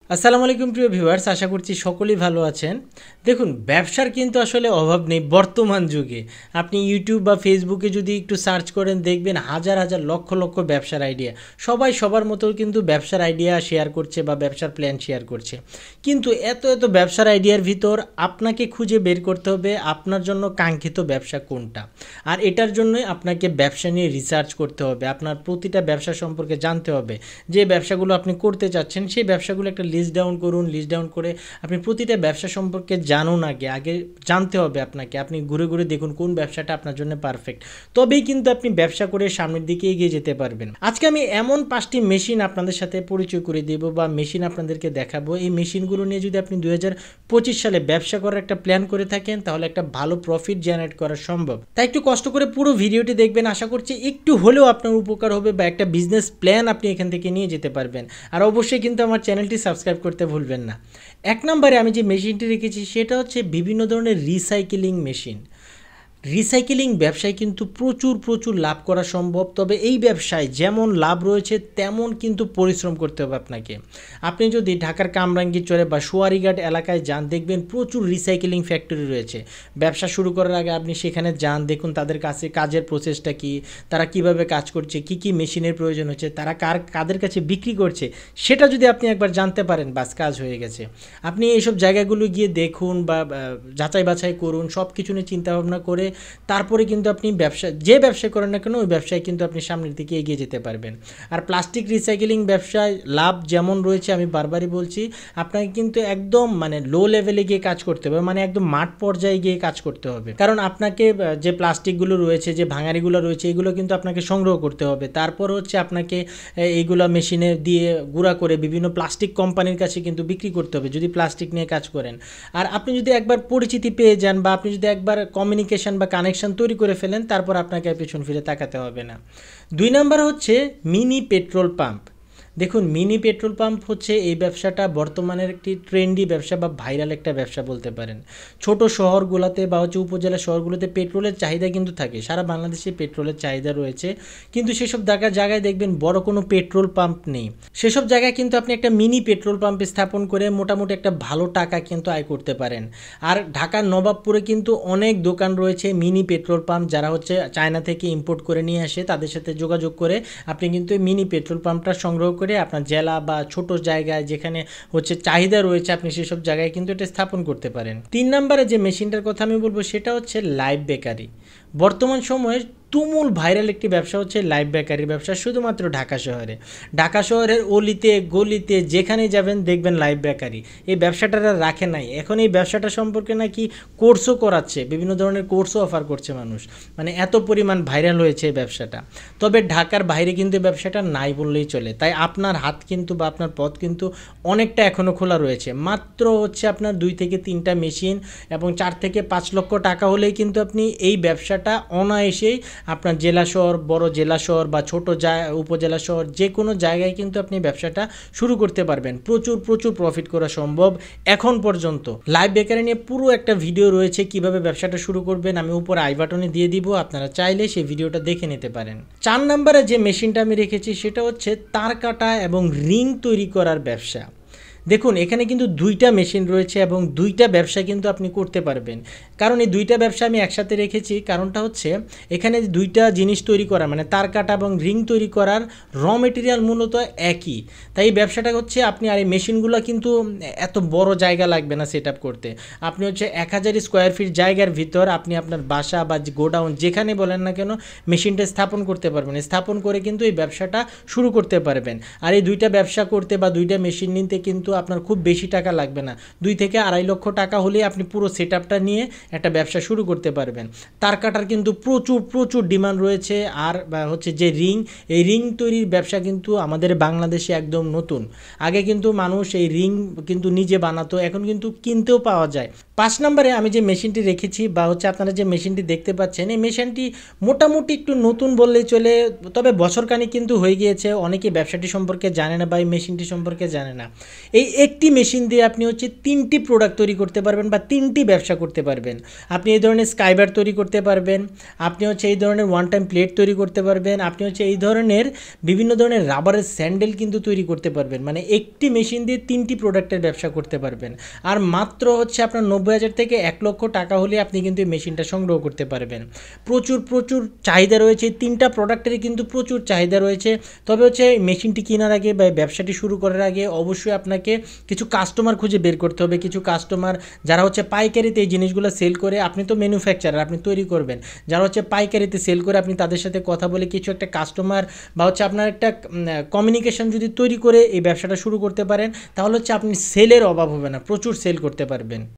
আসসালামু আলাইকুম প্রিয় ভিউয়ার্স, আশা করছি সকলেই ভালো আছেন। দেখুন, ব্যবসার কিন্তু আসলে অভাব নেই বর্তমান যুগে। আপনি ইউটিউব বা ফেসবুকে যদি একটু সার্চ করেন, দেখবেন হাজার হাজার লক্ষ লক্ষ ব্যবসার আইডিয়া। সবাই সবার মতো কিন্তু ব্যবসার আইডিয়া শেয়ার করছে বা ব্যবসার প্ল্যান শেয়ার করছে। কিন্তু এত এত ব্যবসার আইডিয়ার ভিতর আপনাকে খুঁজে বের করতে হবে আপনার জন্য কাঙ্ক্ষিত ব্যবসা কোনটা। আর এটার জন্যই আপনাকে ব্যবসা নিয়ে রিসার্চ করতে হবে, আপনার প্রতিটা ব্যবসা সম্পর্কে জানতে হবে। যে ব্যবসাগুলো আপনি করতে চাচ্ছেন সেই ব্যবসাগুলো একটা লিস্ট ডাউন করুন। লিস্ট ডাউন করে আপনি প্রতিটা ব্যবসা সম্পর্কে জানুন। আগে আগে জানতে হবে আপনাকে। আপনি ঘুরে ঘুরে দেখুন কোন ব্যবসাটা আপনার জন্য পারফেক্ট, তবেই কিন্তু আপনি ব্যবসা করে সামনের দিকে এগিয়ে যেতে পারবেন। আজকে আমি এমন 5টি মেশিন আপনাদের সাথে পরিচয় করে দেব বা মেশিন আপনাদেরকে দেখাবো। এই মেশিনগুলো নিয়ে যদি আপনি 2025 সালে ব্যবসা করার একটা প্ল্যান করে থাকেন, তাহলে একটা ভালো প্রফিট জেনারেট করা সম্ভব। তাই একটু কষ্ট করে পুরো ভিডিওটি দেখবেন। আশা করছি একটু হলেও আপনার উপকার হবে বা একটা বিজনেস প্ল্যান আপনি এখান থেকে নিয়ে যেতে পারবেন। আর অবশ্যই কিন্তু আমার চ্যানেলটি সাবস্ক্রাইব করতে ভুলবেন না। এক নম্বরে আমি যে মেশিনটি রেখেছি সেটা হচ্ছে বিভিন্ন ধরনের রিসাইকেলিং মেশিন। রিসাইকেলিং ব্যবসায় কিন্তু প্রচুর প্রচুর লাভ করা সম্ভব, তবে এই ব্যবসায় যেমন লাভ রয়েছে তেমন কিন্তু পরিশ্রম করতে হবে আপনাকে। আপনি যদি ঢাকার কামরাঙ্গীরচরে বা সোয়ারিঘাট এলাকায় যান, দেখবেন প্রচুর রিসাইকেলিং ফ্যাক্টরি রয়েছে। ব্যবসা শুরু করার আগে আপনি সেখানে যান, দেখুন তাদের কাছে কাজের প্রসেসটা কী, তারা কিভাবে কাজ করছে, কি কি মেশিনের প্রয়োজন হচ্ছে, তারা কাদের কাছে বিক্রি করছে, সেটা যদি আপনি একবার জানতে পারেন, বাস কাজ হয়ে গেছে। আপনি এইসব জায়গাগুলো গিয়ে দেখুন বা যাচাই বাছাই করুন, সব কিছু নিয়ে চিন্তাভাবনা করে তারপরে কিন্তু আপনি যে ব্যবসা করেন না কেন ওই ব্যবসায় কিন্তু আপনি সামনের দিকে এগিয়ে যেতে পারবেন। আর প্লাস্টিক রিসাইকেলিং ব্যবসায় লাভ যেমন রয়েছে, আমি বারবারই বলছি, আপনাকে কিন্তু একদম লো লেভেলে গিয়ে কাজ করতে হবে, একদম মাঠ পর্যায়ে গিয়ে কাজ করতে হবে। কারণ আপনাকে যে প্লাস্টিকগুলো রয়েছে, যে ভাঙাড়িগুলো রয়েছে, এগুলো কিন্তু আপনাকে সংগ্রহ করতে হবে। তারপর হচ্ছে আপনাকে এইগুলো মেশিনে দিয়ে গুঁড়া করে বিভিন্ন প্লাস্টিক কোম্পানির কাছে কিন্তু বিক্রি করতে হবে যদি প্লাস্টিক নিয়ে কাজ করেন। আর আপনি যদি একবার পরিচিতি পেয়ে যান বা আপনি যদি একবার কমিউনিকেশন বা কানেকশন তৈরি করে ফেলেন, তারপর আপনাকে আর পেছন ফিরে তাকাতে হবে না। 2 নাম্বার হচ্ছে মিনি পেট্রোল পাম্প। দেখুন, মিনি পেট্রোল পাম্প হচ্ছে এই ব্যবসাটা বর্তমানের একটি ট্রেন্ডি ব্যবসা বা ভাইরাল একটা ব্যবসা বলতে পারেন। ছোট শহরগুলোতে বা উপজেলা শহরগুলোতে পেট্রোলের চাহিদা কিন্তু থাকে, সারা বাংলাদেশে পেট্রোলের চাহিদা রয়েছে, কিন্তু সেসব জায়গায় দেখবেন বড় কোনো পেট্রোল পাম্প নেই। সেসব জায়গায় কিন্তু আপনি একটা মিনি পেট্রোল পাম্প স্থাপন করে মোটামুটি একটা ভালো টাকা কিন্তু আয় করতে পারেন। আর ঢাকার নবাবপুরে কিন্তু অনেক দোকান রয়েছে মিনি পেট্রোল পাম্প, যারা হচ্ছে চায়না থেকে ইম্পোর্ট করে নিয়ে আসে, তাদের সাথে যোগাযোগ করে আপনি কিন্তু এই মিনি পেট্রোল পাম্পটা সংগ্রহ করে আপনার জেলা বা ছোট জায়গায় যেখানে হচ্ছে চাহিদা রয়েছে, আপনি সেসব জায়গায় কিন্তু এটা স্থাপন করতে পারেন। 3 নম্বরে যে মেশিনটার কথা আমি বলবো সেটা হচ্ছে লাইভ বেকারি। বর্তমান সময়ে তুমুল ভাইরাল একটি ব্যবসা হচ্ছে লাইভ বেকারির ব্যবসা, শুধুমাত্র ঢাকা শহরের অলিতে গলিতে যেখানে যাবেন দেখবেন লাইভ বেকারি। এই ব্যবসাটারা রাখে নাই, এখন এই ব্যবসাটা সম্পর্কে নাকি কোর্সও করাচ্ছে, বিভিন্ন ধরনের কোর্সও অফার করছে মানুষ, এত পরিমাণ ভাইরাল হয়েছে এই ব্যবসাটা। তবে ঢাকার বাইরে কিন্তু এই ব্যবসাটা নাই বললেই চলে। তাই আপনার হাত কিন্তু বা আপনার পথ কিন্তু অনেকটা এখনও খোলা রয়েছে। মাত্র হচ্ছে আপনার 2 থেকে 3টা মেশিন এবং 4 থেকে 5 লক্ষ টাকা হলেই কিন্তু আপনি এই ব্যবসাটা অনায়াসেই আপনার জেলা শহর, বড় জেলা শহর বা ছোট উপজেলা শহর, যে কোনো জায়গায় কিন্তু আপনি ব্যবসাটা শুরু করতে পারবেন। প্রচুর প্রচুর প্রফিট করা সম্ভব এখন পর্যন্ত। লাইভ বেকারি নিয়ে পুরো একটা ভিডিও রয়েছে, কিভাবে ব্যবসাটা শুরু করবেন, আমি উপরে আই বাটনে দিয়ে দিব, আপনারা চাইলে সেই ভিডিওটা দেখে নিতে পারেন। 4 নম্বরে যে মেশিনটা আমি রেখেছি সেটা হচ্ছে তার কাটা এবং রিং তৈরি করার ব্যবসা। দেখুন, এখানে কিন্তু 2টা মেশিন রয়েছে এবং 2টা ব্যবসা কিন্তু আপনি করতে পারবেন। কারণ এই 2টা ব্যবসা আমি একসাথে রেখেছি, কারণটা হচ্ছে এখানে 2টা জিনিস তৈরি করা তার কাটা এবং রিং তৈরি করার র মেটেরিয়াল মূলত একই। তাই এই ব্যবসাটা হচ্ছে আপনি, আর এই মেশিনগুলো কিন্তু এত বড় জায়গা লাগবে না সেট আপ করতে। আপনি হচ্ছে 1000 স্কোয়ার ফিট জায়গার ভিতর আপনি আপনার বাসা বা গোডাউন যেখানে বলেন না কেন মেশিনটা স্থাপন করতে পারবেন। স্থাপন করে কিন্তু এই ব্যবসাটা শুরু করতে পারবেন। আর এই 2টা ব্যবসা করতে বা 2টা মেশিন নিতে কিন্তু আপনার খুব বেশি টাকা লাগবে না, 2 থেকে 2.5 লক্ষ টাকা হলেই আপনি পুরো সেট আপটা নিয়ে একটা ব্যবসা শুরু করতে পারবেন। তার কাটার কিন্তু প্রচুর প্রচুর ডিমান্ড রয়েছে। আর হচ্ছে যে এই রিং তৈরির ব্যবসা কিন্তু আমাদের বাংলাদেশে একদম নতুন। আগে কিন্তু মানুষ এই রিং কিন্তু নিজে বানাতো, এখন কিন্তু কিনতেও পাওয়া যায়। 5 নম্বরে আমি যে মেশিনটি রেখেছি বা হচ্ছে আপনারা যে মেশিনটি দেখতে পাচ্ছেন, এই মেশিনটি মোটামুটি একটু নতুন বললেই চলে, তবে বছরখানিক কিন্তু হয়ে গিয়েছে। অনেকে ব্যবসাটি সম্পর্কে জানে না বা এই মেশিনটি সম্পর্কে জানে না। এই এই একটি মেশিন দিয়ে আপনি হচ্ছে 3টি প্রোডাক্ট তৈরি করতে পারবেন বা 3টি ব্যবসা করতে পারবেন। আপনি এই ধরনের স্কাইবার তৈরি করতে পারবেন, আপনি হচ্ছে এই ধরনের ওয়ান টাইম প্লেট তৈরি করতে পারবেন, আপনি হচ্ছে এই ধরনের বিভিন্ন ধরনের রাবারের স্যান্ডেল কিন্তু তৈরি করতে পারবেন। মানে একটি মেশিন দিয়ে 3টি প্রোডাক্টের ব্যবসা করতে পারবেন। আর মাত্র হচ্ছে আপনার 90,000 থেকে 1,00,000 টাকা হলে আপনি কিন্তু এই মেশিনটা সংগ্রহ করতে পারবেন। প্রচুর প্রচুর চাহিদা রয়েছে, 3টা প্রোডাক্টেরই কিন্তু প্রচুর চাহিদা রয়েছে। তবে হচ্ছে মেশিনটি কেনার আগে বা ব্যবসাটি শুরু করার আগে অবশ্যই আপনাকে কিছু কাস্টমার খুঁজে বের করতে হবে, কিছু কাস্টমার যারা হচ্ছে পাইকারিতে এই জিনিসগুলো সেল করে। আপনি তো ম্যানুফ্যাকচারার, আপনি তৈরি করবেন, যারা হচ্ছে পাইকারিতে সেল করে আপনি তাদের সাথে কথা বলে কিছু একটা কাস্টমার বা হচ্ছে আপনার একটা কমিউনিকেশন যদি তৈরি করে এই ব্যবসাটা শুরু করতে পারেন, তাহলে হচ্ছে আপনি সেলের অভাব হবে না, প্রচুর সেল করতে পারবেন।